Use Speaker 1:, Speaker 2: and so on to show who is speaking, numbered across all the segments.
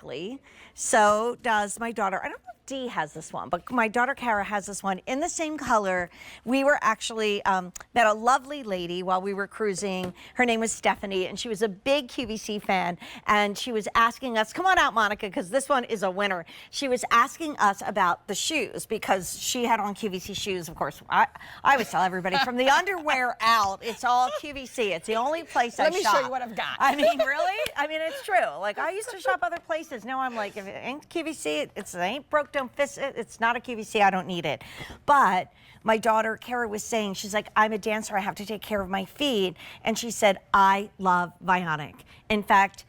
Speaker 1: exactly. So does my daughter. I don't know if Dee has this one, but my daughter Kara has this one in the same color. We were actually met a lovely lady while we were cruising. Her name was Stephanie, and she was a big QVC fan, and she was asking us, come on out, Monica, because this one is a winner. She was asking us about the shoes because she had on QVC shoes, of course. I always tell everybody from the underwear out, it's all QVC. It's the only place I shop.
Speaker 2: Let me show you what I've got.
Speaker 1: I mean, really? I mean, it's true. Like, I used to shop other places. Now I'm like, if it ain't QVC, it ain't broke, don't fix it. It's not a QVC, I don't need it. But my daughter, Kara, was saying, she's like, I'm a dancer, I have to take care of my feet. And she said, I love Vionic. In fact,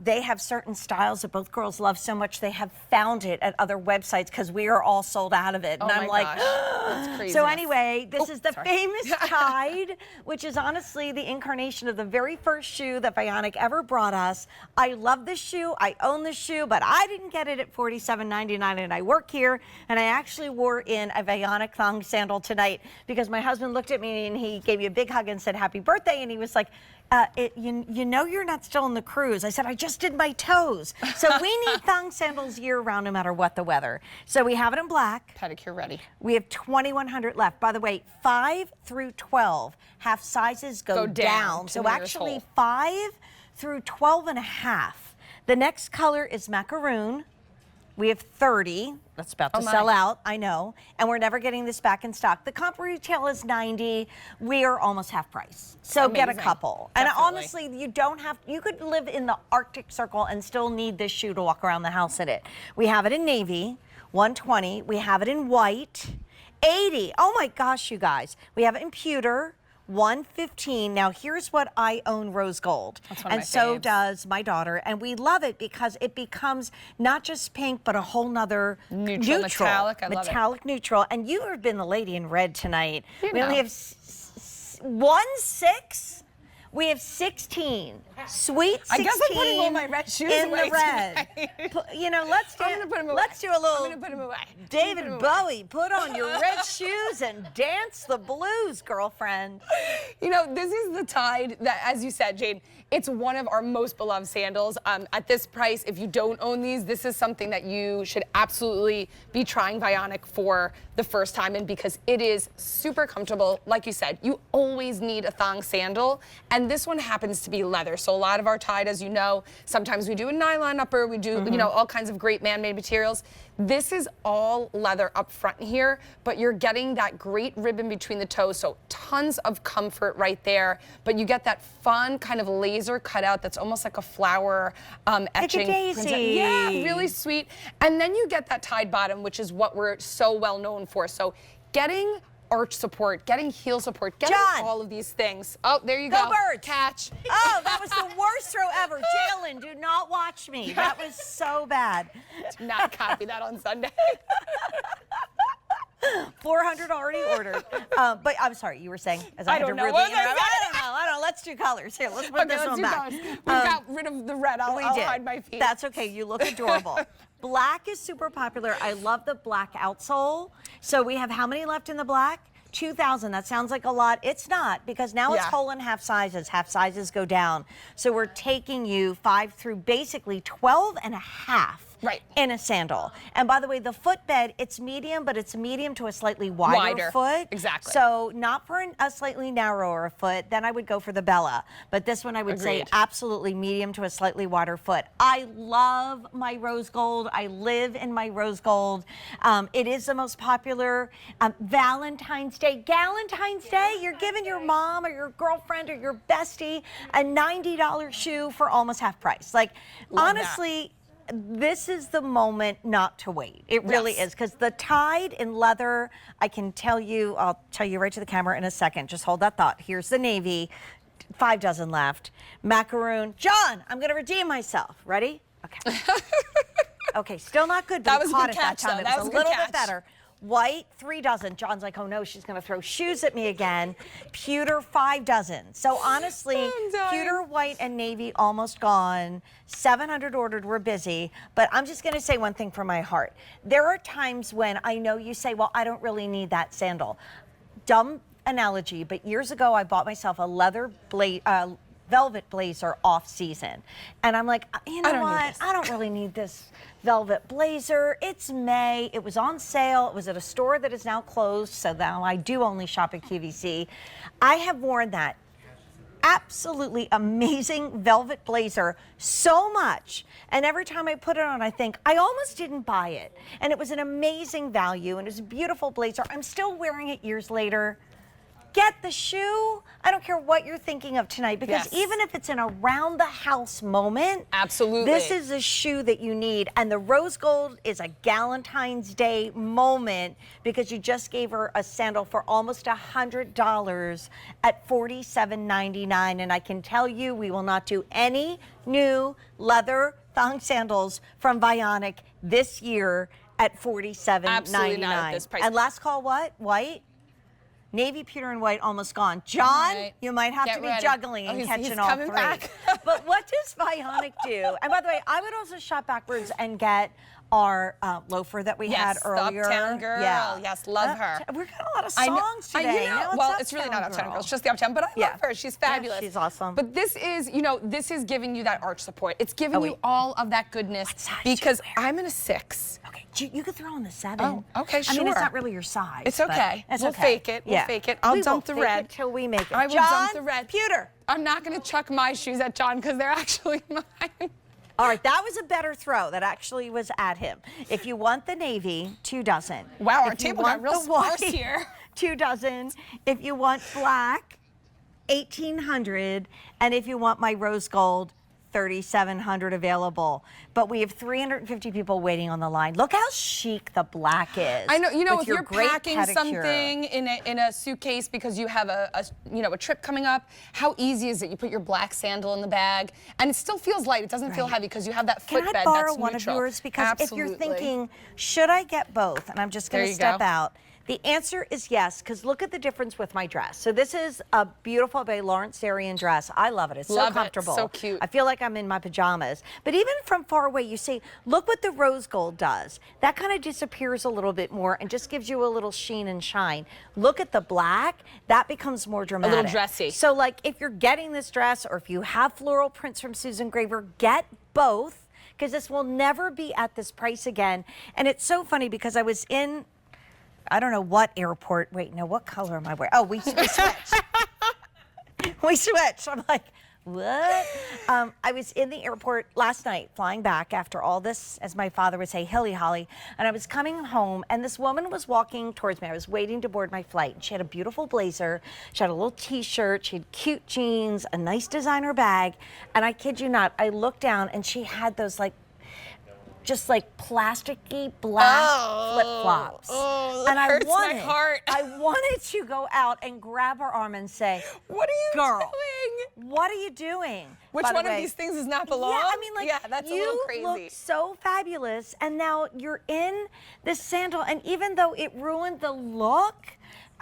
Speaker 1: they have certain styles that both girls love so much they have found it at other websites because we are all sold out of it. And I'm like,
Speaker 2: that's crazy.
Speaker 1: So anyway, this is the famous Tide, which is honestly the incarnation of the very first shoe that Vionic ever brought us. I love this shoe. I own this shoe, but I didn't get it at $47.99, and I work here, and I actually wore in a Vionic thong sandal tonight because my husband looked at me and he gave me a big hug and said, happy birthday, and he was like, you know you're not still on the cruise. I said, I just did my toes. So we need thong sandals year round no matter what the weather. So we have it in black.
Speaker 2: Pedicure ready.
Speaker 1: We have 2,100 left. By the way, 5 through 12 half sizes go down. So actually 5 through 12 and a half. The next color is macaroon. We have 30. That's about to sell out, I know. And we're never getting this back in stock. The comp retail is 90. We are almost half price. So get a couple.
Speaker 2: Definitely.
Speaker 1: And honestly, you don't have, you could live in the Arctic Circle and still need this shoe to walk around the house in it. We have it in navy, 120. We have it in white, 80. Oh my gosh, you guys. We have it in pewter, 115. Now here's what I own, rose gold, and so does my daughter, and we love it because it becomes not just pink but a whole nother neutral
Speaker 2: metallic. I love
Speaker 1: metallic neutral. And you have been the lady in red tonight.
Speaker 2: You
Speaker 1: we
Speaker 2: know.
Speaker 1: only have 6. We have 16. Sweet 16.
Speaker 2: I guess I'm putting all my red shoes
Speaker 1: in
Speaker 2: away
Speaker 1: the red. You know, let's do a little David Bowie. Put on your red shoes and dance the blues, girlfriend.
Speaker 2: You know, this is the Tide that, as you said, Jade, it's one of our most beloved sandals. At this price, if you don't own these, this is something that you should absolutely be trying Vionic for the first time in because it is super comfortable. Like you said, you always need a thong sandal, and this one happens to be leather. So a lot of our Tide, as you know, sometimes we do a nylon upper, we do, you know, all kinds of great man-made materials. This is all leather up front here, but you're getting that great ribbon between the toes, so tons of comfort right there, but you get that fun kind of laser cutout that's almost like a flower etching.
Speaker 1: Like a daisy.
Speaker 2: Yeah, really sweet. And then you get that Tide bottom, which is what we're so well known for. So getting arch support, getting heel support, getting all of these things. Oh, there you go.
Speaker 1: Go Birds.
Speaker 2: Catch.
Speaker 1: Oh, that was the worst throw ever. Jalen, do not watch me. That was so bad.
Speaker 2: Do not copy that on Sunday.
Speaker 1: 400 already ordered. But I'm sorry, you were saying, as I had to rudely interrupt. I don't know. Let's do colors. Here, let's put this one back.
Speaker 2: We got rid of the red. I'll hide my feet.
Speaker 1: That's okay. You look adorable. Black is super popular. I love the black outsole. So we have how many left in the black? 2,000. That sounds like a lot. It's not, because now it's whole and half sizes. Half sizes go down. So we're taking you 5 through basically 12 and a half.
Speaker 2: Right.
Speaker 1: In a sandal. And by the way, the footbed, it's medium, but it's medium to a slightly wider foot.
Speaker 2: Exactly.
Speaker 1: So not for a slightly narrower foot, then I would go for the Bella. But this one I would say absolutely medium to a slightly wider foot. I love my rose gold. I live in my rose gold. It is the most popular Valentine's Day. Galentine's Day, you're giving your mom or your girlfriend or your bestie a $90 shoe for almost half price. Like, honestly, this is the moment not to wait. It really is, because the Tide in leather, I can tell you, I'll tell you right to the camera in a second. Just hold that thought. Here's the navy, 5 dozen left. Macaroon. John, I'm going to redeem myself. Ready? Okay. Okay, still not good, but
Speaker 2: that was
Speaker 1: caught
Speaker 2: a good
Speaker 1: it
Speaker 2: catch,
Speaker 1: that time.
Speaker 2: though.
Speaker 1: It
Speaker 2: That
Speaker 1: was
Speaker 2: was
Speaker 1: a little bit better. White, 3 dozen. John's like, oh no, she's going to throw shoes at me again. Pewter, 5 dozen. So honestly, pewter, white, and navy almost gone. 700 ordered, we're busy. But I'm just going to say one thing from my heart. There are times when I know you say, well, I don't really need that sandal. Dumb analogy, but years ago I bought myself a leather velvet blazer off season. And I'm like, you know what?
Speaker 2: this.
Speaker 1: I don't really need this velvet blazer. It's May. It was on sale. It was at a store that is now closed, so now I do only shop at QVC. I have worn that absolutely amazing velvet blazer so much, and every time I put it on I think I almost didn't buy it, and it was an amazing value and it was a beautiful blazer. I'm still wearing it years later. Get the shoe. I don't care what you're thinking of tonight, because even if it's an around the house moment,
Speaker 2: absolutely,
Speaker 1: this is a shoe that you need. And the rose gold is a Galentine's Day moment, because you just gave her a sandal for almost $100 at $47.99. And I can tell you, we will not do any new leather thong sandals from Vionic this year at $47.99.
Speaker 2: Absolutely not at this price.
Speaker 1: And last call, what? White? Navy, pewter, and white almost gone. John, you might have to be juggling and catching all three.
Speaker 2: Back.
Speaker 1: But what does Vionic do? And by the way, I would also shop backwards and get our loafer that we had earlier.
Speaker 2: The Uptown Girl. Yes, love her.
Speaker 1: We've got a lot of songs today.
Speaker 2: Well, it's really not Uptown Girl. It's just the Uptown, but I love her. She's fabulous.
Speaker 1: Yeah, she's awesome.
Speaker 2: But this is, this is giving you that arch support. It's giving you all of that goodness, because I'm in a 6.
Speaker 1: Okay, you could throw in the 7.
Speaker 2: Oh, okay, sure.
Speaker 1: I mean, it's not really your size.
Speaker 2: It's okay.
Speaker 1: We'll
Speaker 2: fake it. We'll fake it. I'll dump the red
Speaker 1: till we make it.
Speaker 2: I will dump the red.
Speaker 1: Pewter.
Speaker 2: I'm not going to chuck my shoes at John, because they're actually mine.
Speaker 1: All right, that was a better throw. That actually was at him. If you want the navy, 2 dozen.
Speaker 2: Wow, our table got real sparse here.
Speaker 1: 2 dozen. If you want black, 1,800. And if you want my rose gold, 3,700 available. But we have 350 people waiting on the line. Look how chic the black is.
Speaker 2: I know, if you're
Speaker 1: great
Speaker 2: packing
Speaker 1: pedicure.
Speaker 2: something in a suitcase because you have a trip coming up, how easy is it? You put your black sandal in the bag, and it still feels light. It doesn't feel heavy because you have that footbed that's
Speaker 1: neutral. Can I borrow one of yours? Because
Speaker 2: Absolutely.
Speaker 1: if you're thinking, should I get both? And I'm just going to step out. The answer is yes, because look at the difference with my dress. So this is a beautiful Bay Lawrence Sarian dress. I love it. It's so comfortable.
Speaker 2: So cute.
Speaker 1: I feel like I'm in my pajamas. But even from far away, you see, look what the rose gold does. That kind of disappears a little bit more and just gives you a little sheen and shine. Look at the black. That becomes more dramatic.
Speaker 2: A little dressy.
Speaker 1: So like if you're getting this dress, or if you have floral prints from Susan Graver, get both, because this will never be at this price again. And it's so funny because I was in, I don't know what airport. Wait, no, what color am I wearing? Oh, we switched. We switched. I'm like, what? I was in the airport last night, flying back after all this, as my father would say, hilly holly. And I was coming home, and this woman was walking towards me. I was waiting to board my flight. And she had a beautiful blazer. She had a little T-shirt. She had cute jeans, a nice designer bag. And I kid you not, I looked down, and she had those just like plasticky black flip-flops.
Speaker 2: Oh, that hurts my heart.
Speaker 1: I wanted to go out and grab her arm and say,
Speaker 2: what are you
Speaker 1: doing? What are you doing?
Speaker 2: Which one of these things does not belong?
Speaker 1: Yeah, I mean, like,
Speaker 2: that's a little crazy.
Speaker 1: You look so fabulous, and now you're in this sandal, and even though it ruined the look,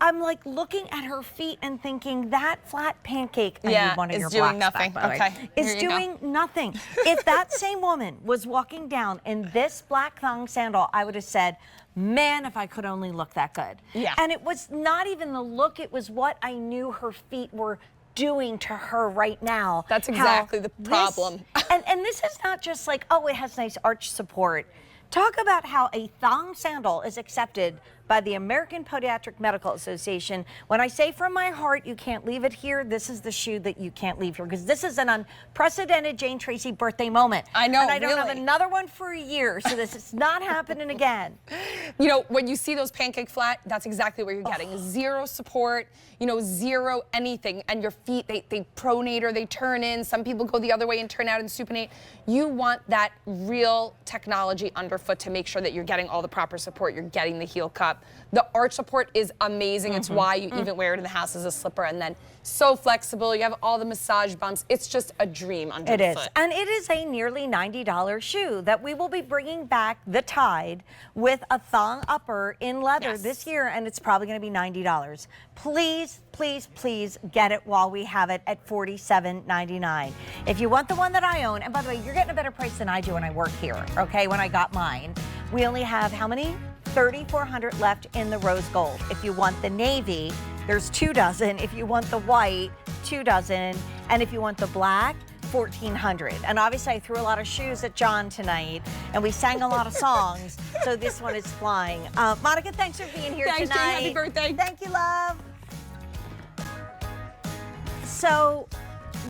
Speaker 1: I'm like looking at her feet and thinking that flat pancake, I need one of your
Speaker 2: doing
Speaker 1: blacks
Speaker 2: nothing.
Speaker 1: Back, by the way, is doing nothing. If that same woman was walking down in this black thong sandal, I would have said, man, if I could only look that good.
Speaker 2: Yeah.
Speaker 1: And it was not even the look, it was what I knew her feet were doing to her right now.
Speaker 2: That's exactly the problem.
Speaker 1: And this is not just like, oh, it has nice arch support. Talk about how a thong sandal is accepted by the American Podiatric Medical Association. When I say from my heart, you can't leave it here, this is the shoe that you can't leave here, because this is an unprecedented Jane Tracy birthday moment.
Speaker 2: I know,
Speaker 1: and I don't have another one for a year, so this is not happening again.
Speaker 2: When you see those pancake flat, that's exactly what you're getting. Zero support, zero anything. And your feet, they pronate or they turn in. Some people go the other way and turn out and supinate. You want that real technology underfoot to make sure that you're getting all the proper support. You're getting the heel cup. The arch support is amazing. It's why you even wear it in the house as a slipper, and then so flexible. You have all the massage bumps. It's just a dream underfoot.
Speaker 1: It is. And it is a nearly $90 shoe that we will be bringing back the Tide with a thong upper in leather this year, and it's probably going to be $90. Please, please, please get it while we have it at $47.99. If you want the one that I own, and by the way, you're getting a better price than I do when I work here, okay, when I got mine. We only have how many? 3,400 left in the rose gold. If you want the navy, there's 2 dozen. If you want the white, 2 dozen. And if you want the black, 1,400. And obviously I threw a lot of shoes at John tonight, and we sang a lot of songs, so this one is flying. Monica, thanks for being here
Speaker 2: Thanks,
Speaker 1: tonight.
Speaker 2: Jane. Happy birthday.
Speaker 1: Thank you, love. So